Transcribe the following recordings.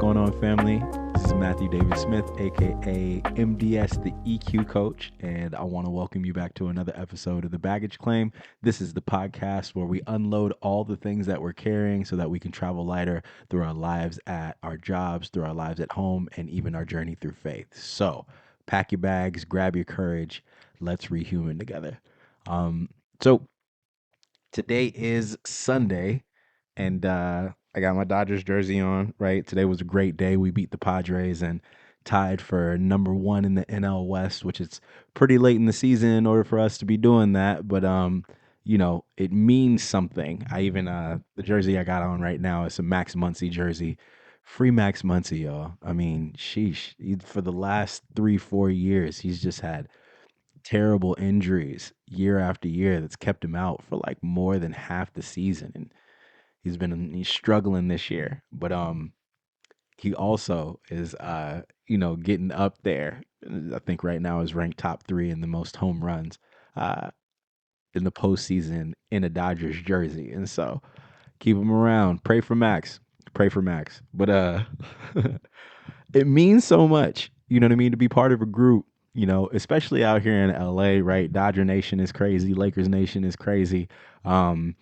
going on, family? This is Matthew David Smith, aka MDS, the EQ coach, and I want to welcome you back to another episode of The Baggage Claim. This is the podcast where we unload all the things that we're carrying so that we can travel lighter through our lives at our jobs, through our lives at home, and even our journey through faith. So, pack your bags, grab your courage, let's rehuman together. Um, so, Today is Sunday, and I got my Dodgers jersey on. Right, today was a great day. We beat the Padres and tied for number one in the NL West, which is pretty late in the season in order for us to be doing that. But it means something. I even the jersey I got on right now is a Max Muncy jersey. Free Max Muncy, y'all. I mean, sheesh. For the last 3-4 years, he's just had terrible injuries year after year that's kept him out for like more than half the season, and he's struggling this year. But he also is getting up there. I think right now is ranked top 3 in the most home runs uh in the postseason in a Dodgers jersey. And so keep him around. Pray for Max. Pray for Max. But it means so much, you know what I mean, to be part of a group, especially out here in LA, right? Dodger Nation is crazy, Lakers Nation is crazy. Um,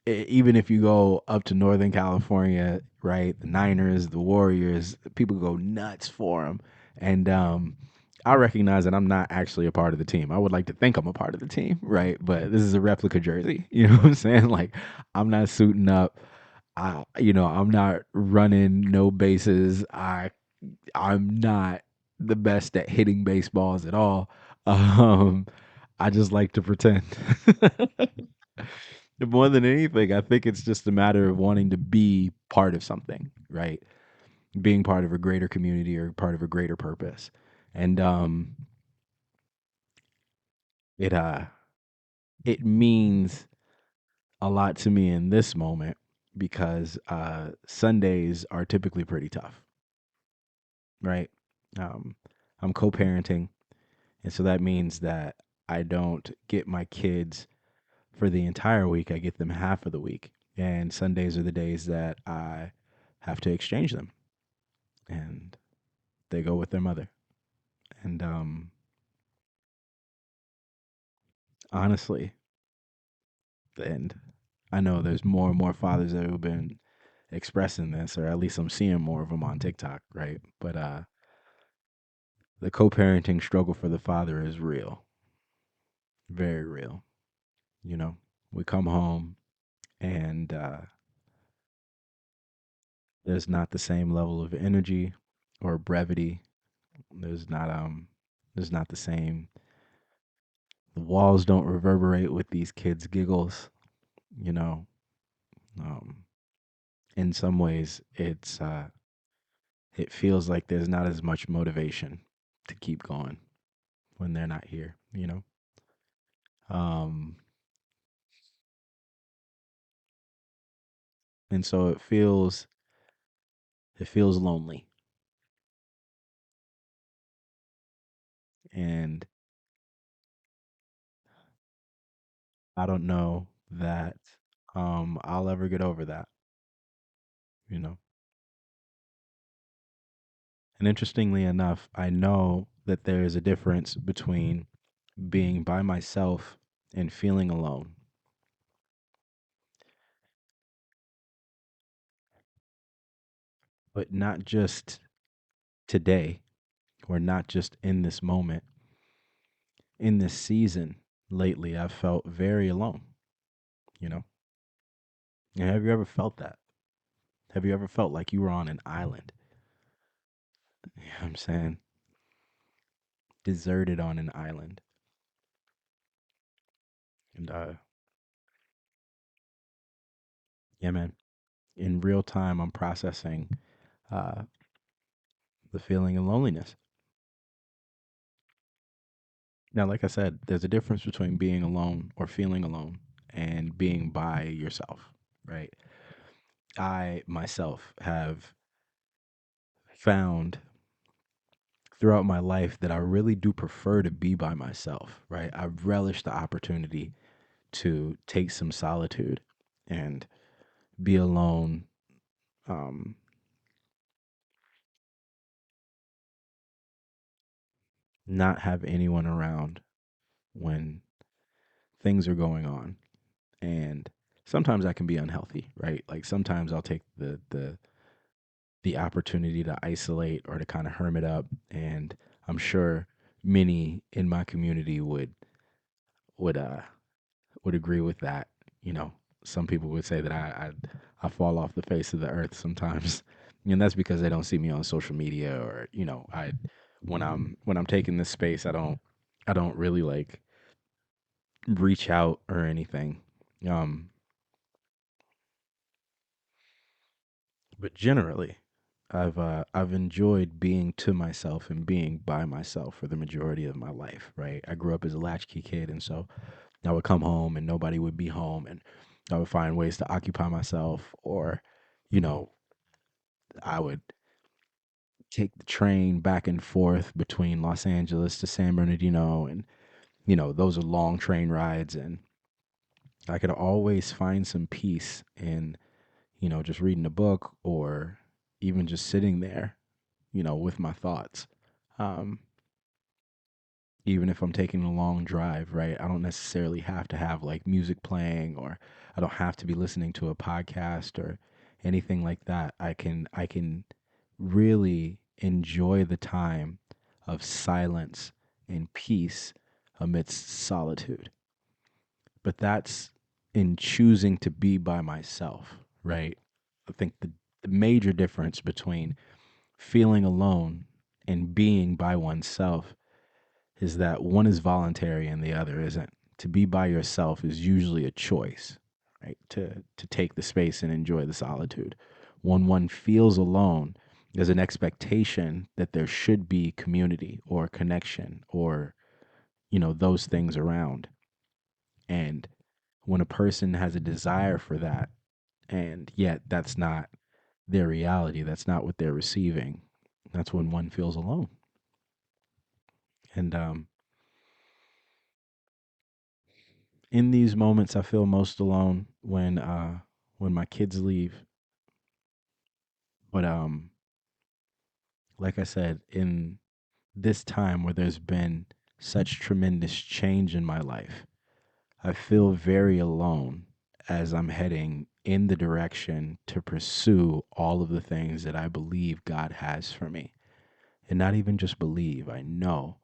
Even if you go up to Northern California, right? The Niners, the Warriors, people go nuts for them. And I recognize that I'm not actually a part of the team. I would like to think I'm a part of the team, right? But this is a replica jersey. You know what I'm saying? Like, I'm not suiting up. I'm not running no bases. I'm not the best at hitting baseballs at all. Um, I just like to pretend. More than anything, I think it's just a matter of wanting to be part of something, right? Being part of a greater community or part of a greater purpose. And it it means a lot to me in this moment because Sundays are typically pretty tough, right? Um, I'm co-parenting. And so that means that I don't get my kids for the entire week. I get them half of the week. And Sundays are the days that I have to exchange them. And they go with their mother. And honestly, and I know there's more and more fathers that have been expressing this, or at least I'm seeing more of them on TikTok, right? But the co parenting struggle for the father is real, very real. You know, we come home and there's not the same level of energy or brevity. There's not there's not the same. The walls don't reverberate with these kids' giggles, you know. Um, in some ways, it feels like there's not as much motivation to keep going when they're not here, you know. Um, and so it feels lonely, and I don't know that I'll ever get over that, you know. And interestingly enough, I know that there is a difference between being by myself and feeling alone, but not just today or not just in this moment. In this season lately, I've felt very alone, you know. And have you ever felt that? Have you ever felt like you were on an island? You know what I'm saying? Deserted on an island. And yeah, man. In real time, I'm processing uh, the feeling of loneliness. Now, like I said, there's a difference between being alone or feeling alone and being by yourself, right? I myself have found throughout my life that I really do prefer to be by myself, right? I relish the opportunity to take some solitude and be alone, um, not have anyone around when things are going on. And sometimes that can be unhealthy, right? Like sometimes I'll take the opportunity to isolate or to kind of hermit up, and I'm sure many in my community would would agree with that. You know, some people would say that I fall off the face of the earth sometimes, and that's because they don't see me on social media, or I when I'm taking this space, I don't really like reach out or anything. Um, but generally, I've enjoyed being to myself and being by myself for the majority of my life. Right, I grew up as a latchkey kid, and so I would come home and nobody would be home, and I would find ways to occupy myself, or you know, I would take the train back and forth between Los Angeles to San Bernardino, and those are long train rides, and I could always find some peace in just reading a book or even just sitting there, with my thoughts. Um, Even if I'm taking a long drive, right? I don't necessarily have to have like music playing, or I don't have to be listening to a podcast or anything like that. I can really enjoy the time of silence and peace amidst solitude. But that's in choosing to be by myself, right? I think the major difference between feeling alone and being by oneself is that one is voluntary and the other isn't. To be by yourself is usually a choice, right? To take the space and enjoy the solitude. When one feels alone, there's an expectation that there should be community or connection or, those things around. And when a person has a desire for that, and yet that's not their reality, that's not what they're receiving, that's when one feels alone. And in these moments I feel most alone when my kids leave. But like I said, in this time where there's been such tremendous change in my life, I feel very alone as I'm heading in the direction to pursue all of the things that I believe God has for me. And not even just believe, I know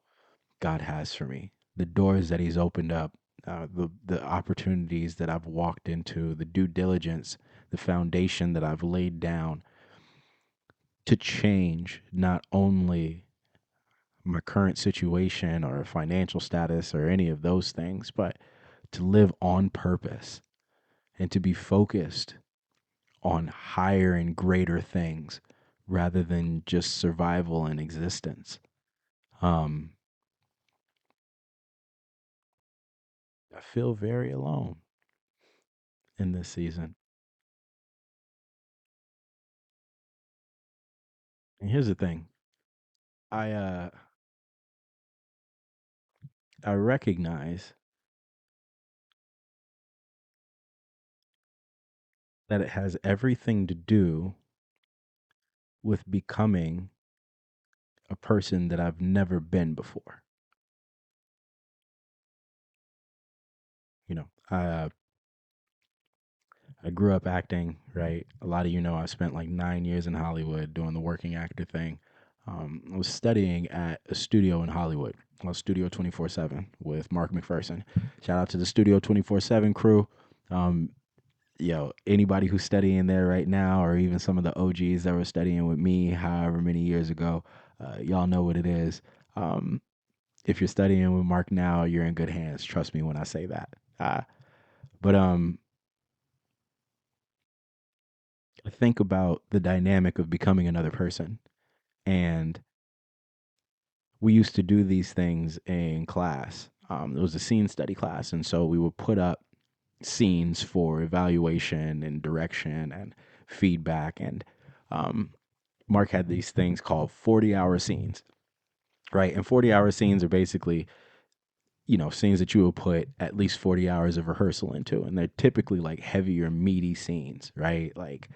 God has for me. The doors that He's opened up, the opportunities that I've walked into, the due diligence, the foundation that I've laid down to change not only my current situation or financial status or any of those things, but to live on purpose and to be focused on higher and greater things rather than just survival and existence. Um, I feel very alone in this season. And here's the thing. I uh I recognize that it has everything to do with becoming a person that I've never been before. You know, I grew up acting, right? A lot of I spent like 9 years in Hollywood doing the working actor thing. I was studying at a studio in Hollywood, Studio 24/7 with Mark McPherson. Shout out to the Studio 24/7 crew. Um, Anybody who's studying there right now, or even some of the OGs that were studying with me however many years ago, y'all know what it is. Um, if you're studying with Mark now, you're in good hands. Trust me when I say that. But I think about the dynamic of becoming another person, and we used to do these things in class. It was a scene study class, and so we would put up scenes for evaluation and direction and feedback. And um, Mark had these things called 40-hour scenes, right? And 40-hour scenes are basically, scenes that you will put at least 40 hours of rehearsal into. And they're typically like heavier, meaty scenes, right? Like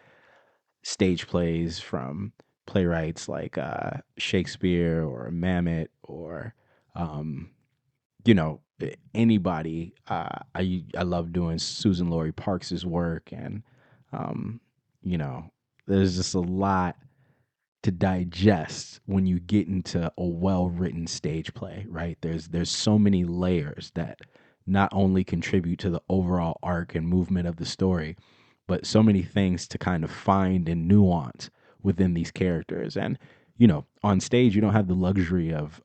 stage plays from playwrights like Shakespeare or Mamet or Um, anybody. I love doing Susan Laurie Parks's work, and um, you know, there's just a lot to digest when you get into a well-written stage play, right? There's so many layers that not only contribute to the overall arc and movement of the story, but so many things to kind of find and nuance within these characters. And on stage you don't have the luxury of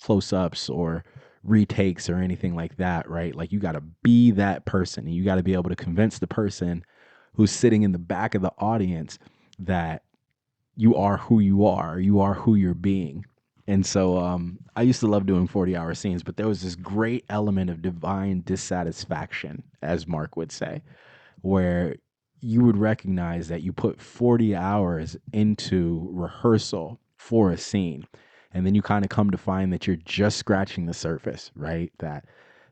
close-ups or retakes or anything like that, right? Like, you got to be that person, and you got to be able to convince the person who's sitting in the back of the audience that you are who you are who you're being. And so I used to love doing 40-hour scenes, but there was this great element of divine dissatisfaction, as Mark would say, where you would recognize that you put 40 hours into rehearsal for a scene. And then you kind of come to find that you're just scratching the surface, right? That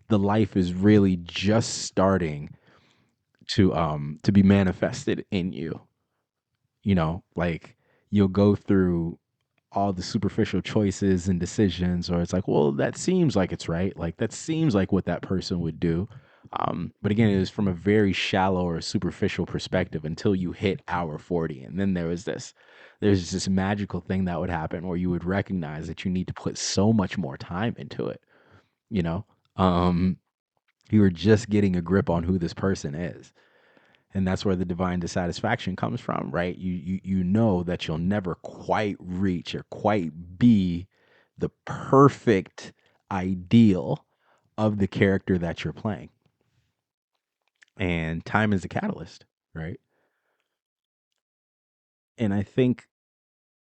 the life is really just starting to be manifested in you. Like, you'll go through all the superficial choices and decisions, or it's like, well, that seems like it's right. Like, that seems like what that person would do. But again, it is from a very shallow or superficial perspective until you hit hour 40. And then there's this magical thing that would happen where you would recognize that you need to put so much more time into it. You know, um, you are just getting a grip on who this person is, and that's where the divine dissatisfaction comes from, right? You know that you'll never quite reach or quite be the perfect ideal of the character that you're playing. And time is the catalyst, right? And I think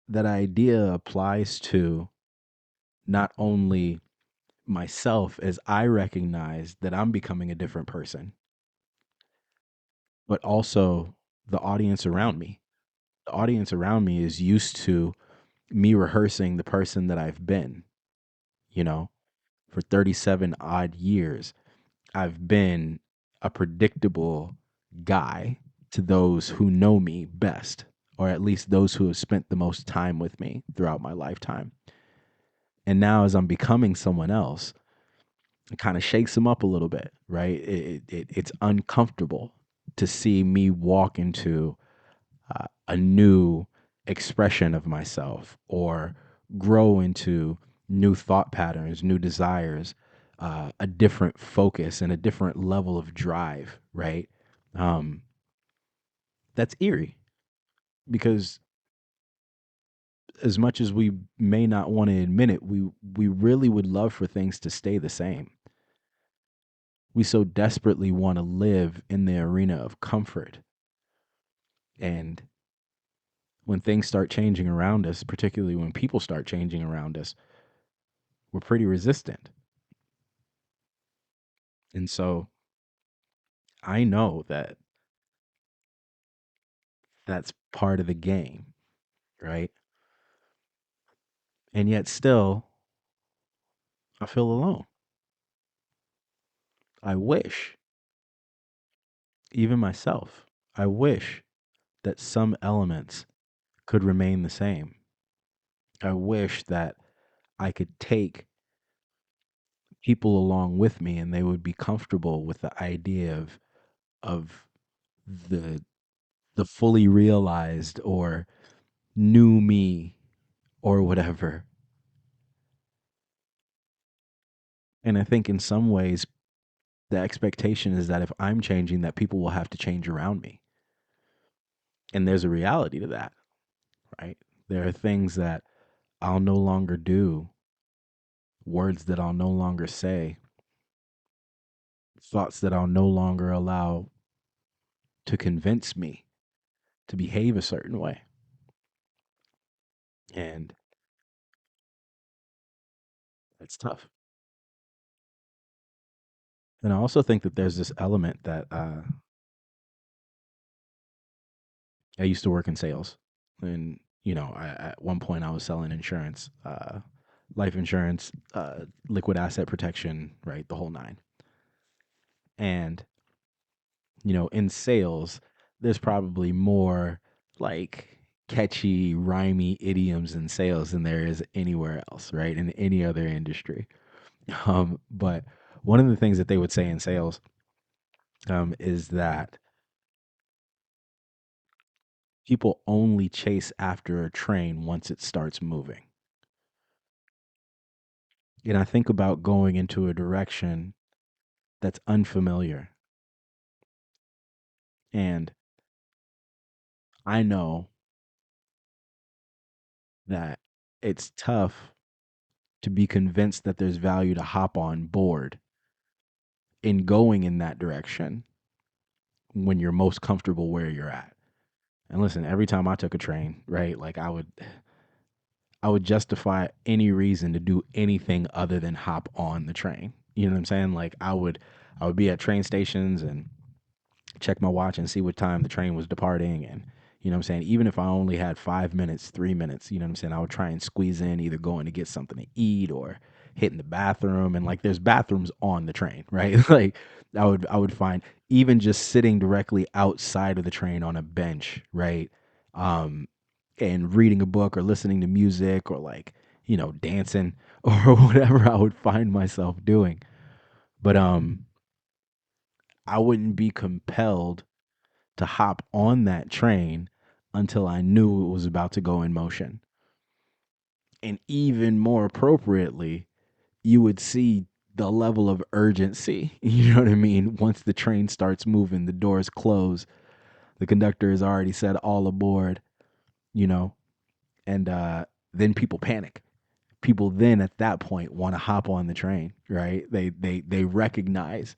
that idea applies to not only myself as I recognize that I'm becoming a different person, but also the audience around me. The audience around me is used to me rehearsing the person that I've been, you know, for 37 odd years. I've been a predictable guy to those who know me best, or at least those who have spent the most time with me throughout my lifetime. And now, as I'm becoming someone else, it kind of shakes them up a little bit, right? It's uncomfortable to see me walk into a new expression of myself, or grow into new thought patterns, new desires, a different focus and a different level of drive, right? Um, that's eerie because, as much as we may not want to admit it, we really would love for things to stay the same. We so desperately want to live in the arena of comfort. And when things start changing around us, particularly when people start changing around us, we're pretty resistant. And so I know that that's part of the game, right? And yet still, I feel alone. I wish, even myself, I wish that some elements could remain the same. I wish that I could take people along with me and they would be comfortable with the idea of the the fully realized or new me or whatever. And I think in some ways the expectation is that if I'm changing, that people will have to change around me. And there's a reality to that, right? There are things that I'll no longer do, words that I'll no longer say, thoughts that I'll no longer allow to convince me to behave a certain way. And it's tough. And I also think that there's this element that I used to work in sales. And, at one point I was selling insurance, life insurance, liquid asset protection, right? The whole nine. And in sales, there's probably more like catchy, rhymey idioms in sales than there is anywhere else, right? In any other industry. But one of the things that they would say in sales is that people only chase after a train once it starts moving. And I think about going into a direction that's unfamiliar. And I know that it's tough to be convinced that there's value to hop on board in going in that direction when you're most comfortable where you're at. And listen, every time I took a train, right, like I would justify any reason to do anything other than hop on the train. You know what I'm saying? Like I would be at train stations and check my watch and see what time the train was departing. And, you know what I'm saying? Even if I only had 5 minutes, 3 minutes, you know what I'm saying? I would try and squeeze in either going to get something to eat or hitting the bathroom. And like there's bathrooms on the train, right? Like I would find even just sitting directly outside of the train on a bench, right? Um, and reading a book or listening to music or like, dancing or whatever I would find myself doing. But I wouldn't be compelled to hop on that train until I knew it was about to go in motion. And even more appropriately, you would see the level of urgency. You know what I mean? Once the train starts moving, the doors close, the conductor has already said all aboard, you know, and then people panic. People then at that point want to hop on the train, right? They recognize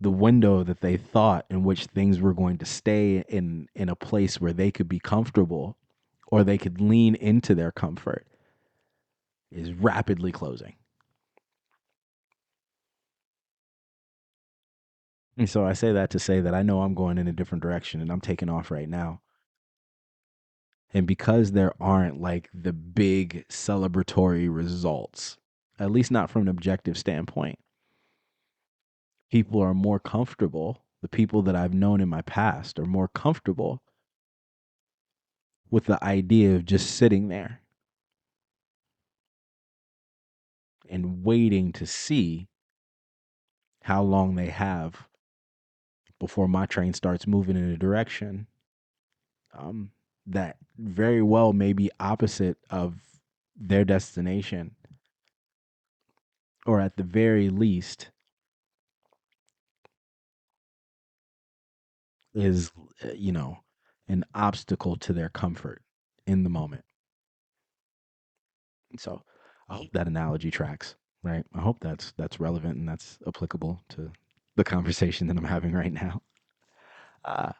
the window that they thought in which things were going to stay in a place where they could be comfortable or they could lean into their comfort is rapidly closing. And so I say that to say that I know I'm going in a different direction and I'm taking off right now. And because there aren't like the big celebratory results, at least not from an objective standpoint, people are more comfortable. The people that I've known in my past are more comfortable with the idea of just sitting there and waiting to see how long they have before my train starts moving in a direction um, that very well may be opposite of their destination, or at the very least, is, uh, you know, an obstacle to their comfort in the moment. So I hope that analogy tracks, right? I hope that's relevant and that's applicable to the conversation that I'm having right now. Uh,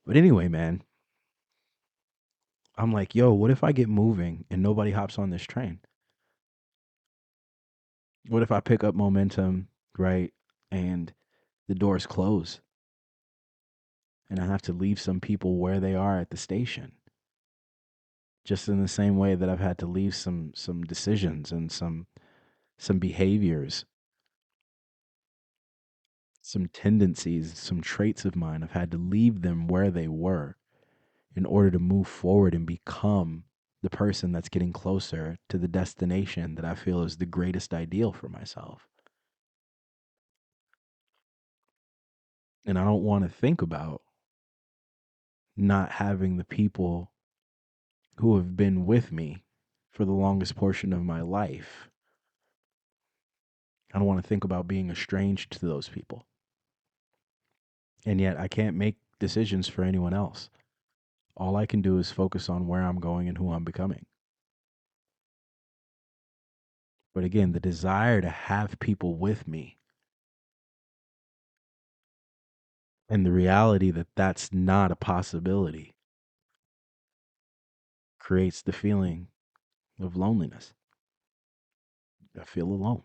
but anyway, man, I'm like, yo, what if I get moving and nobody hops on this train? What if I pick up momentum, right? And the doors close and I have to leave some people where they are at the station. Just in the same way that I've had to leave some decisions and some behaviors, some tendencies, some traits of mine. I've had to leave them where they were in order to move forward and become the person that's getting closer to the destination that I feel is the greatest ideal for myself. And I don't want to think about not having the people who have been with me for the longest portion of my life. I don't want to think about being estranged to those people. And yet I can't make decisions for anyone else. All I can do is focus on where I'm going and who I'm becoming. But again, the desire to have people with me and the reality that that's not a possibility creates the feeling of loneliness. I feel alone.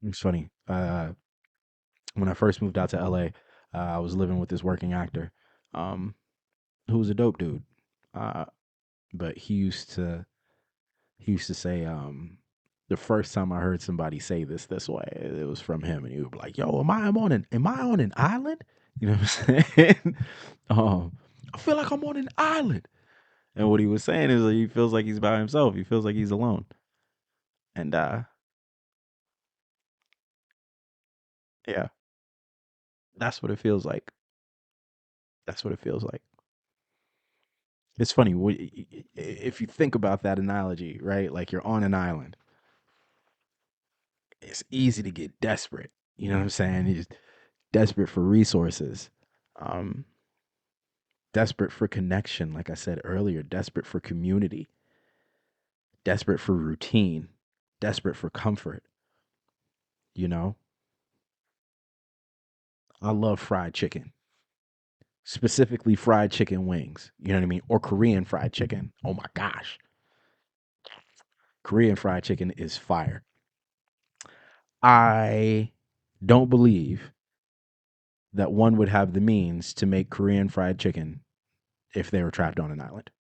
It's funny. When I first moved out to LA, I was living with this working actor um, who was a dope dude. Uh, but he used to say, the first time I heard somebody say this way, it was from him, and he would be like, "Yo, am I on an island?" You know what I'm saying? um, I feel like I'm on an island, And what he was saying is that he feels like he's by himself. He feels like he's alone. And yeah, that's what it feels like. That's what it feels like. It's funny if you think about that analogy, right? Like you're on an island. It's easy to get desperate. You know what I'm saying? You're just desperate for resources, um, desperate for connection. Like I said earlier, desperate for community, desperate for routine, desperate for comfort. You know, I love fried chicken, specifically fried chicken wings. You know what I mean? Or Korean fried chicken. Oh my gosh, Korean fried chicken is fire. I don't believe that one would have the means to make Korean fried chicken if they were trapped on an island.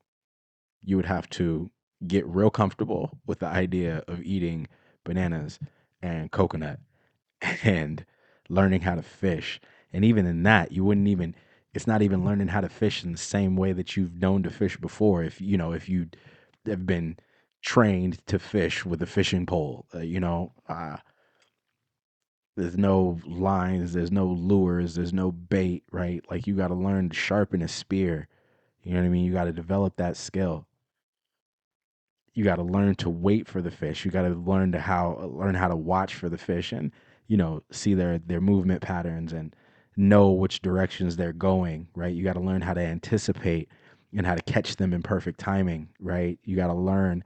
You would have to get real comfortable with the idea of eating bananas and coconut and learning how to fish. And even in that, you wouldn't even, it's not even learning how to fish in the same way that you've known to fish before. If, you know, if you have been trained to fish with a fishing pole, there's no lines, there's no lures, there's no bait, right? Like you got to learn to sharpen a spear. You know what I mean? You got to develop that skill. You got to learn to wait for the fish. You got to learn how to watch for the fish and see their movement patterns and know which directions they're going. Right. You got to learn how to anticipate and how to catch them in perfect timing. Right. You got to learn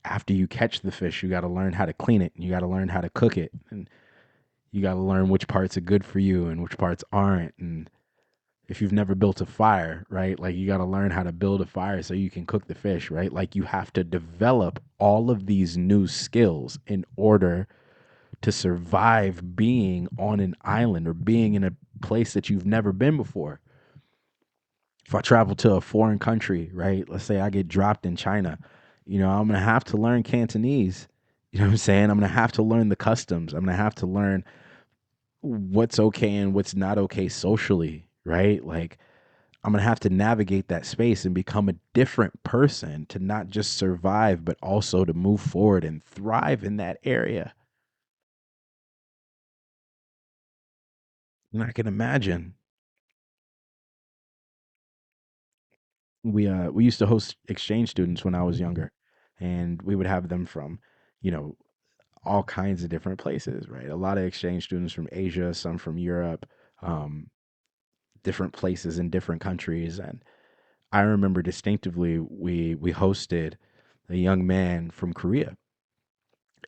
after you catch the fish. You got to learn how to clean it. And you got to learn how to cook it. And you got to learn which parts are good for you and which parts aren't. And if you've never built a fire, right? Like you got to learn how to build a fire so you can cook the fish, right? Like you have to develop all of these new skills in order to survive being on an island or being in a place that you've never been before. If I travel to a foreign country, right? Let's say I get dropped in China, I'm going to have to learn Cantonese. You know what I'm saying? I'm going to have to learn the customs. I'm going to have to learn what's okay and what's not okay socially, right? Like I'm going to have to navigate that space and become a different person to not just survive, but also to move forward and thrive in that area. And I can imagine we used to host exchange students when I was younger, and we would have them from, you know, all kinds of different places, right? A lot of exchange students from Asia, some from Europe, um, different places in different countries. And I remember distinctively we hosted a young man from Korea,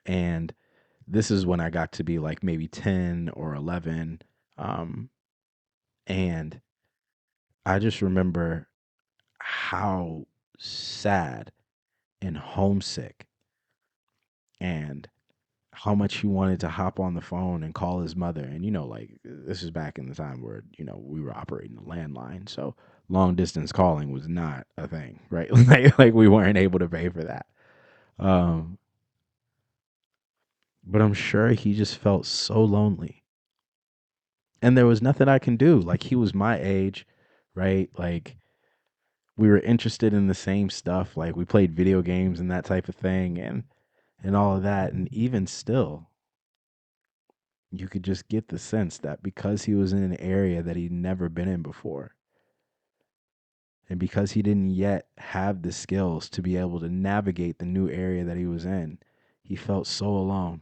and this is when I got to be like maybe 10 or 11. Um, and I just remember how sad and homesick and how much he wanted to hop on the phone and call his mother. And, like this is back in the time where, we were operating a landline. So long distance calling was not a thing, right? like we weren't able to pay for that. Um, but I'm sure he just felt so lonely. And there was nothing I can do. Like he was my age, right? Like we were interested in the same stuff. Like we played video games and that type of thing and all of that. And even still, you could just get the sense that because he was in an area that he'd never been in before, and because he didn't yet have the skills to be able to navigate the new area that he was in, he felt so alone.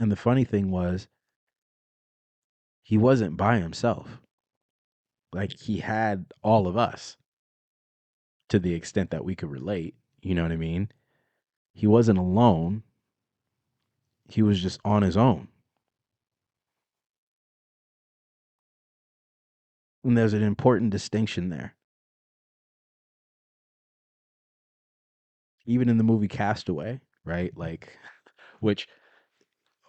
And the funny thing was, he wasn't by himself. Like he had all of us to the extent that we could relate. You know what I mean? He wasn't alone. He was just on his own. And there's an important distinction there. Even in the movie Castaway, right? Like, which,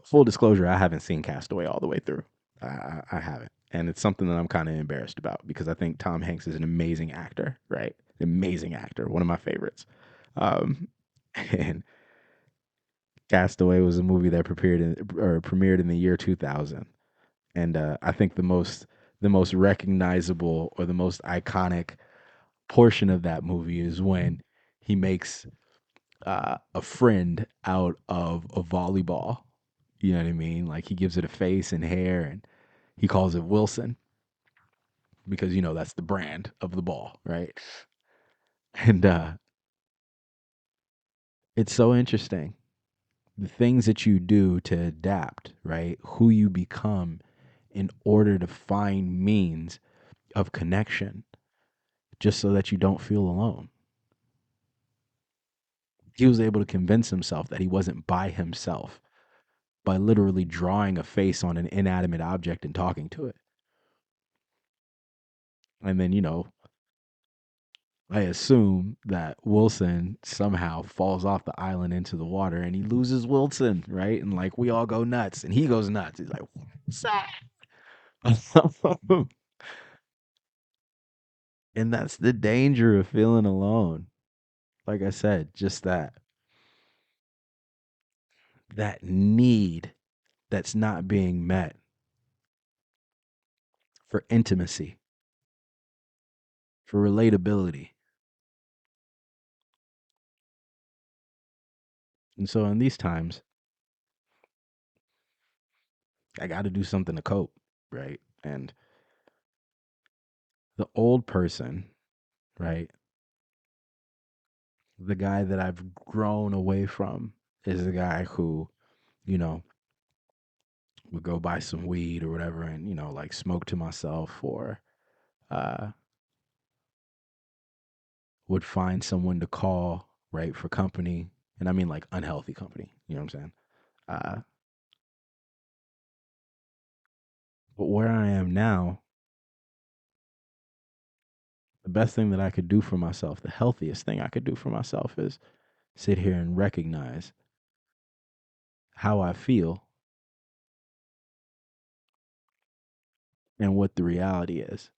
full disclosure, I haven't seen Castaway all the way through. I haven't. And it's something that I'm kind of embarrassed about because I think Tom Hanks is an amazing actor, right? Amazing actor, one of my favorites. And Castaway was a movie that premiered in the year 2000. And I think the most recognizable or the most iconic portion of that movie is when he makes a friend out of a volleyball. You know what I mean? Like he gives it a face and hair, and he calls it Wilson because that's the brand of the ball, right? And it's so interesting the things that you do to adapt, right? Who you become in order to find means of connection, just so that you don't feel alone. He was able to convince himself that he wasn't by himself by literally drawing a face on an inanimate object and talking to it. And then, I assume that Wilson somehow falls off the island into the water and he loses Wilson, right? And like we all go nuts and he goes nuts. He's like, what's up? And that's the danger of feeling alone. Like I said, just that need that's not being met for intimacy, for relatability. And so in these times, I got to do something to cope, right? And the old person, right? The guy that I've grown away from is the guy who, you know, would go buy some weed or whatever and, like smoke to myself or uh would find someone to call, right, for company. And I mean like unhealthy company, you know what I'm saying? Uh but where I am now, the best thing that I could do for myself, the healthiest thing I could do for myself is sit here and recognize how I feel and what the reality is.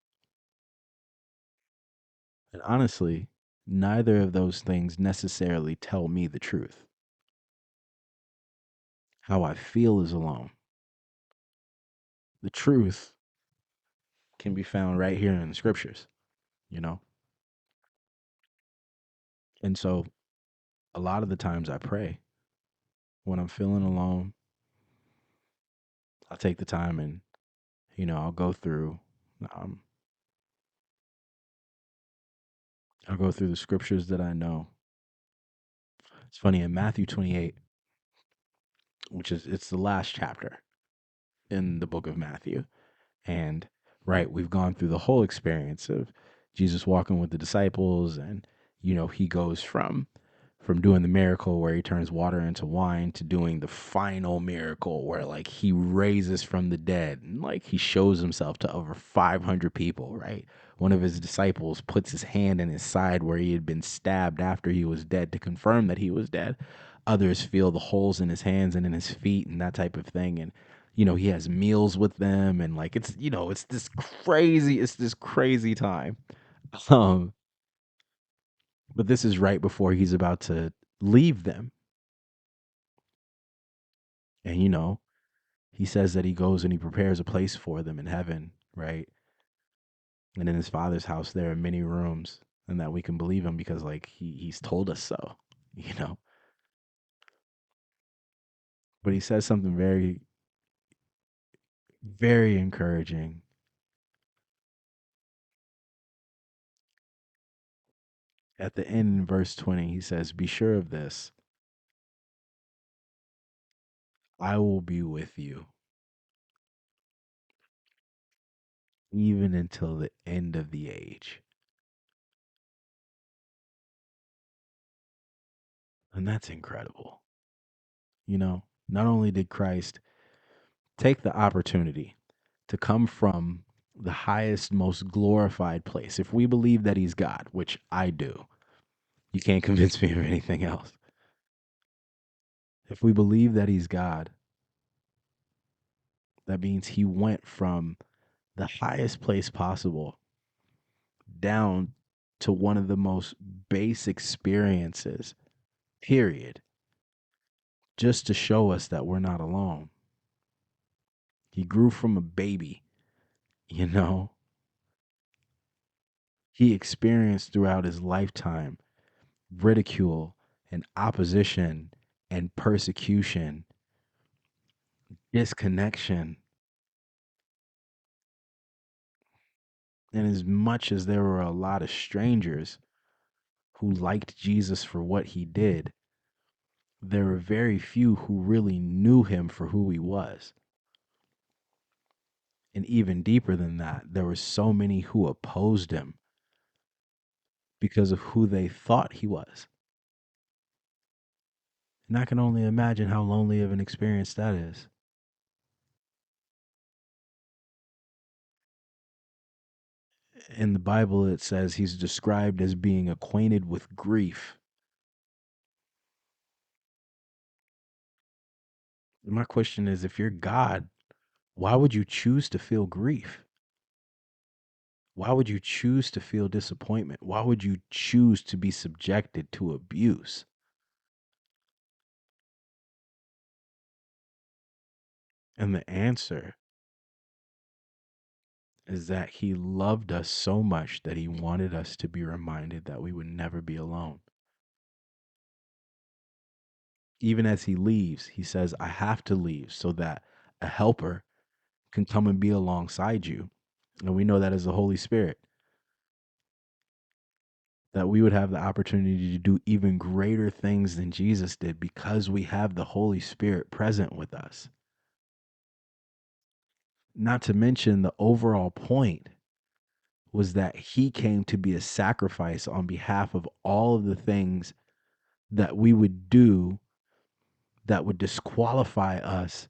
And honestly, neither of those things necessarily tell me the truth. How I feel is alone. The truth can be found right here in the scriptures, you know? And so a lot of the times I pray when I'm feeling alone, I'll take the time and, I'll um, I'll go through the scriptures that I know. It's funny in Matthew 28, it's the last chapter in the book of Matthew. And right, we've gone through the whole experience of Jesus walking with the disciples, and he goes from doing the miracle where he turns water into wine to doing the final miracle where like he raises from the dead and like he shows himself to over 500 people, right? One of his disciples puts his hand in his side where he had been stabbed after he was dead to confirm that he was dead. Others feel the holes in his hands and in his feet and that type of thing. And he has meals with them, and like it's this crazy time. um but this is right before he's about to leave them. And he says that he goes and he prepares a place for them in heaven, right? And in his father's house there are many rooms, and that we can believe him because like he's told us so, you know. But he says something very, very encouraging. At the end in verse 20, he says, "Be sure of this, I will be with you even until the end of the age." And that's incredible. Not only did Christ take the opportunity to come from the highest, most glorified place. If we believe that he's God, which I do, you can't convince me of anything else. If we believe that he's God, that means he went from the highest place possible down to one of the most base experiences, period, just to show us that we're not alone. He grew from a baby You know, he experienced throughout his lifetime ridicule and opposition and persecution, disconnection. And as much as there were a lot of strangers who liked Jesus for what he did, there were very few who really knew him for who he was. And even deeper than that, there were so many who opposed him because of who they thought he was. And I can only imagine how lonely of an experience that is. In the Bible, it says he's described as being acquainted with grief. My question is, if you're God, why would you choose to feel grief? Why would you choose to feel disappointment? Why would you choose to be subjected to abuse? And the answer is that he loved us so much that he wanted us to be reminded that we would never be alone. Even as he leaves, he says, I have to leave so that a helper can come and be alongside you. And we know that as the Holy Spirit, that we would have the opportunity to do even greater things than Jesus did because we have the Holy Spirit present with us. Not to mention, the overall point was that he came to be a sacrifice on behalf of all of the things that we would do that would disqualify us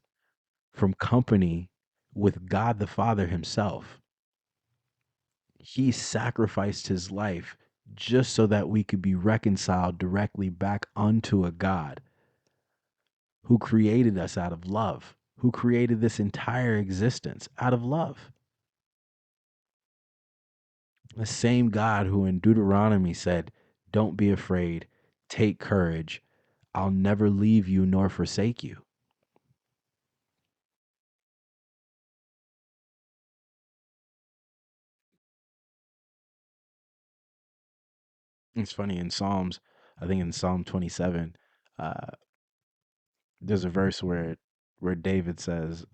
from company with God the Father himself. He sacrificed his life just so that we could be reconciled directly back unto a God who created us out of love, who created this entire existence out of love. The same God who in Deuteronomy said, don't be afraid, take courage, I'll never leave you nor forsake you. It's funny in Psalms, I think in Psalm 27, uh, there's a verse where David says,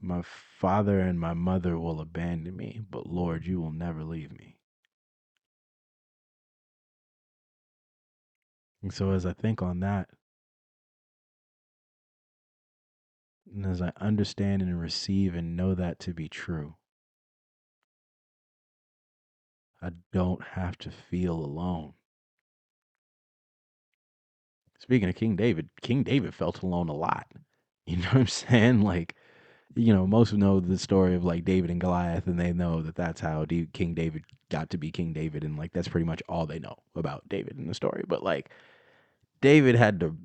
my father and my mother will abandon me, but Lord, you will never leave me. And so as I think on that, and as I understand and receive and know that to be true, I don't have to feel alone. Speaking of King David felt alone a lot. You know what I'm saying? Like, most know the story of like David and Goliath, and they know that that's how King David got to be King David, and like that's pretty much all they know about David in the story. But like, David had to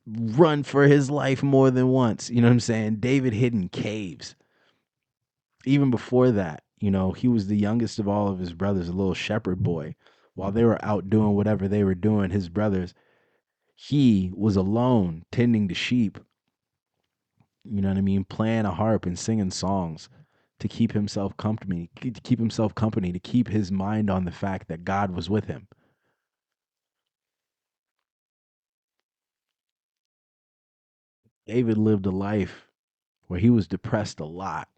run for his life more than once. You know what I'm saying? David hid in caves. Even before that, he was the youngest of all of his brothers, a little shepherd boy. While they were out doing whatever they were doing, his brothers, he was alone tending to sheep, you know what I mean, playing a harp and singing songs to keep himself company, to keep his mind on the fact that God was with him. David lived a life where he was depressed a lot.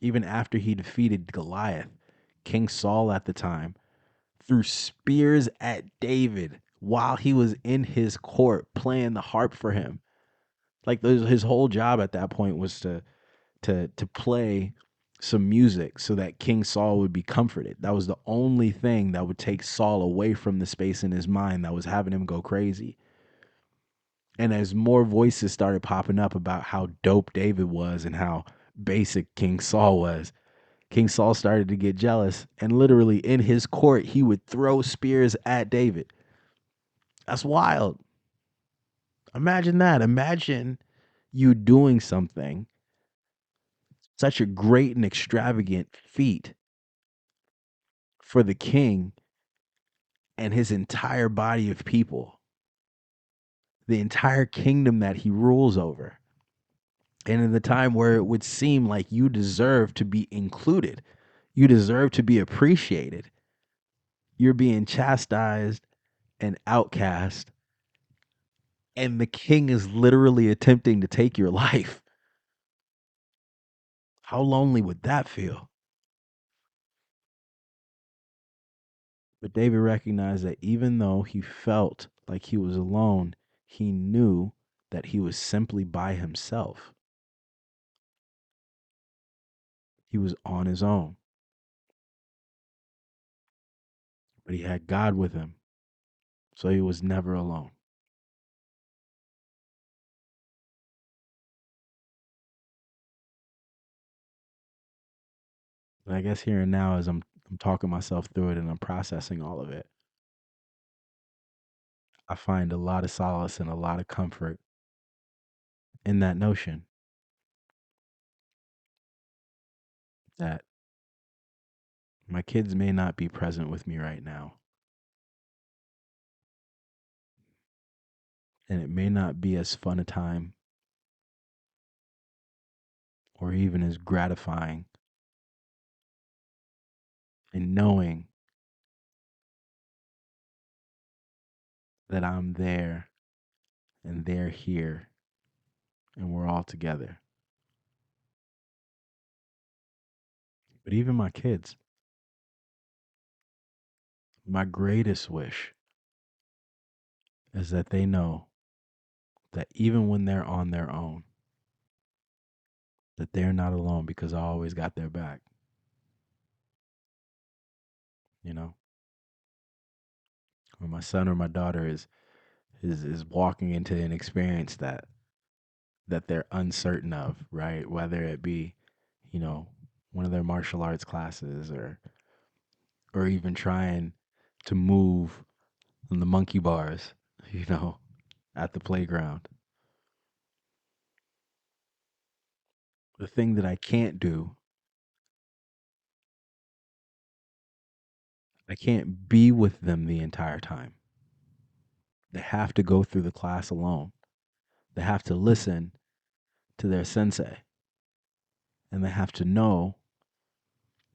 Even after he defeated Goliath, King Saul at the time threw spears at David while he was in his court playing the harp for him. Like his whole job at that point was to play some music so that King Saul would be comforted. That was the only thing that would take Saul away from the space in his mind that was having him go crazy. And as more voices started popping up about how dope David was and how basic King Saul was, King Saul started to get jealous, and literally in his court, he would throw spears at David. That's wild. Imagine that. Imagine you doing something, such a great and extravagant feat for the king and his entire body of people, the entire kingdom that he rules over. And in the time where it would seem like you deserve to be included, you deserve to be appreciated, you're being chastised and outcast, and the king is literally attempting to take your life. How lonely would that feel? But David recognized that even though he felt like he was alone, he knew that he was simply by himself. He was on his own, but he had God with him, so he was never alone. And I guess here and now, as I'm talking myself through it and I'm processing all of it, I find a lot of solace and a lot of comfort in that notion that my kids may not be present with me right now, and it may not be as fun a time or even as gratifying in knowing that I'm there and they're here and we're all together. But even my kids, my greatest wish is that they know that even when they're on their own, that they're not alone because I always got their back, you know? Or my son or my daughter is walking into an experience that they're uncertain of, right? Whether it be, you know, one of their martial arts classes or even trying to move on the monkey bars, you know, at the playground. The thing that I can't do, I can't be with them the entire time. They have to go through the class alone. They have to listen to their sensei. And they have to know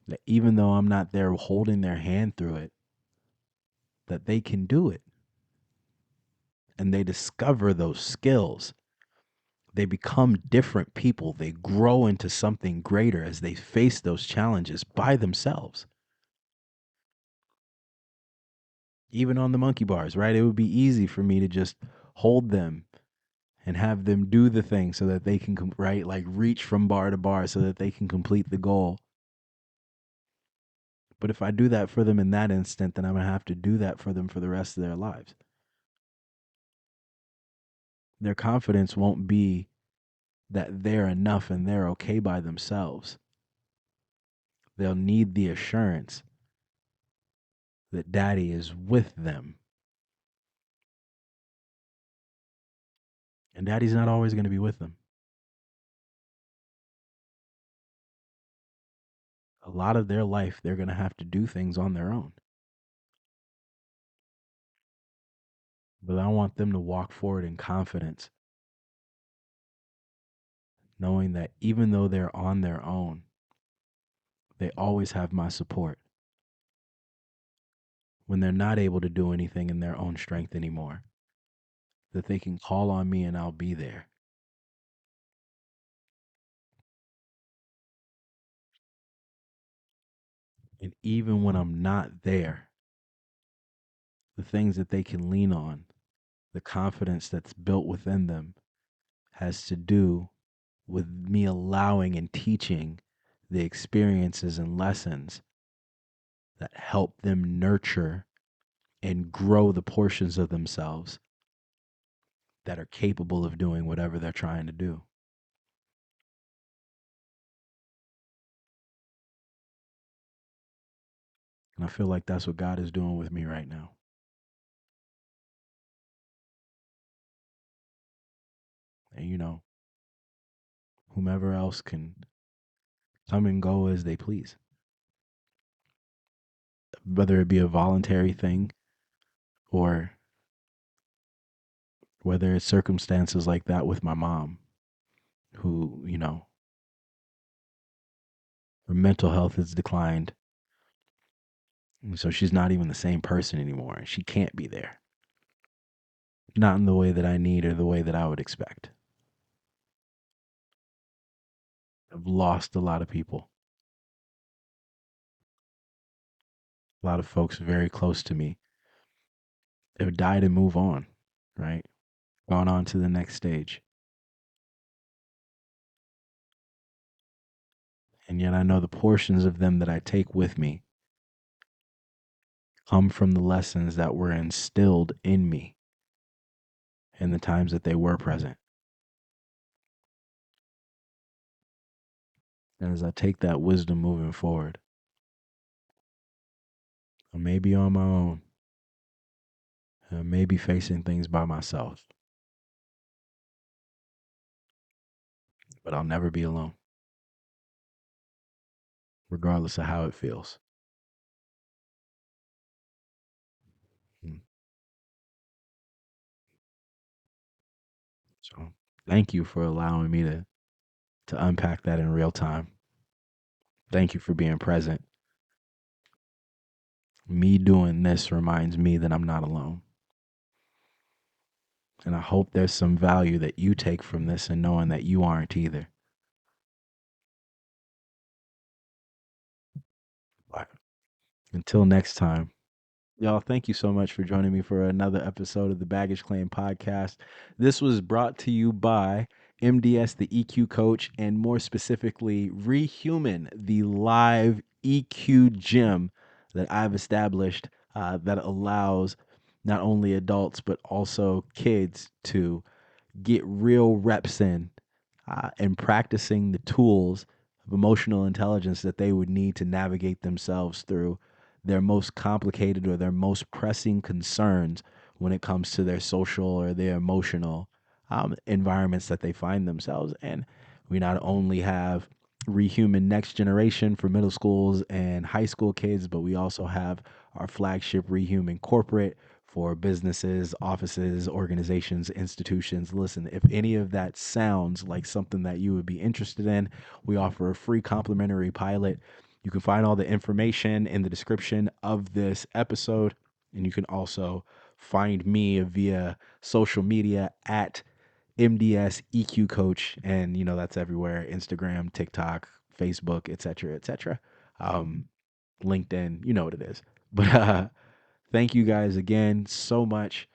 that even though I'm not there holding their hand through it, that they can do it. And they discover those skills. They become different people. They grow into something greater as they face those challenges by themselves. Even on the monkey bars, right? It would be easy for me to just hold them and have them do the thing so that they can, right? Like reach from bar to bar so that they can complete the goal. But if I do that for them in that instant, then I'm going to have to do that for them for the rest of their lives. Their confidence won't be that they're enough and they're okay by themselves. They'll need the assurance that daddy is with them. And daddy's not always going to be with them. A lot of their life, they're going to have to do things on their own. But I want them to walk forward in confidence, knowing that even though they're on their own, they always have my support. When they're not able to do anything in their own strength anymore, that they can call on me and I'll be there. And even when I'm not there, the things that they can lean on, the confidence that's built within them, has to do with me allowing and teaching the experiences and lessons that help them nurture and grow the portions of themselves that are capable of doing whatever they're trying to do. And I feel like that's what God is doing with me right now. And whomever else can come and go as they please, whether it be a voluntary thing or whether it's circumstances like that with my mom, who, her mental health has declined. And so she's not even the same person anymore. And she can't be there. Not in the way that I need or the way that I would expect. I've lost a lot of people, a lot of folks very close to me. They've died and move on, right? Gone on to the next stage. And yet I know the portions of them that I take with me come from the lessons that were instilled in me in the times that they were present. And as I take that wisdom moving forward, I may be on my own. I may be facing things by myself, but I'll never be alone, regardless of how it feels. Mm. So thank you for allowing me to unpack that in real time. Thank you for being present. Me doing this reminds me that I'm not alone. And I hope there's some value that you take from this and knowing that you aren't either. But until next time, y'all, thank you so much for joining me for another episode of the Baggage Claim Podcast. This was brought to you by MDS, the EQ coach, and more specifically, ReHuman, the live EQ gym that I've established that allows not only adults, but also kids to get real reps in and practicing the tools of emotional intelligence that they would need to navigate themselves through their most complicated or their most pressing concerns when it comes to their social or their emotional environments that they find themselves in. We not only have ReHuman Next Generation for middle schools and high school kids, but we also have our flagship ReHuman Corporate for businesses, offices, organizations, institutions. Listen, if any of that sounds like something that you would be interested in, we offer a free complimentary pilot. You can find all the information in the description of this episode. And you can also find me via social media at MDS EQ Coach. And, that's everywhere: Instagram, TikTok, Facebook, etc., etc. LinkedIn, you know what it is. But thank you guys again so much.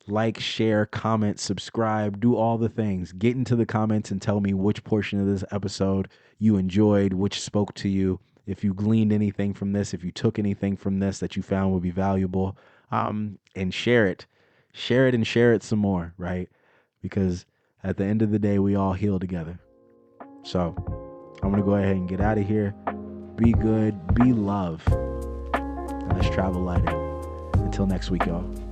Like, share, comment, subscribe, do all the things. Get into the comments and tell me which portion of this episode you enjoyed, which spoke to you. If you gleaned anything from this, if you took anything from this that you found would be valuable, and share it. Share it and share it some more, right? Because at the end of the day, we all heal together. So I'm going to go ahead and get out of here. Be good, be love, and let's travel lighter. Until next week, y'all.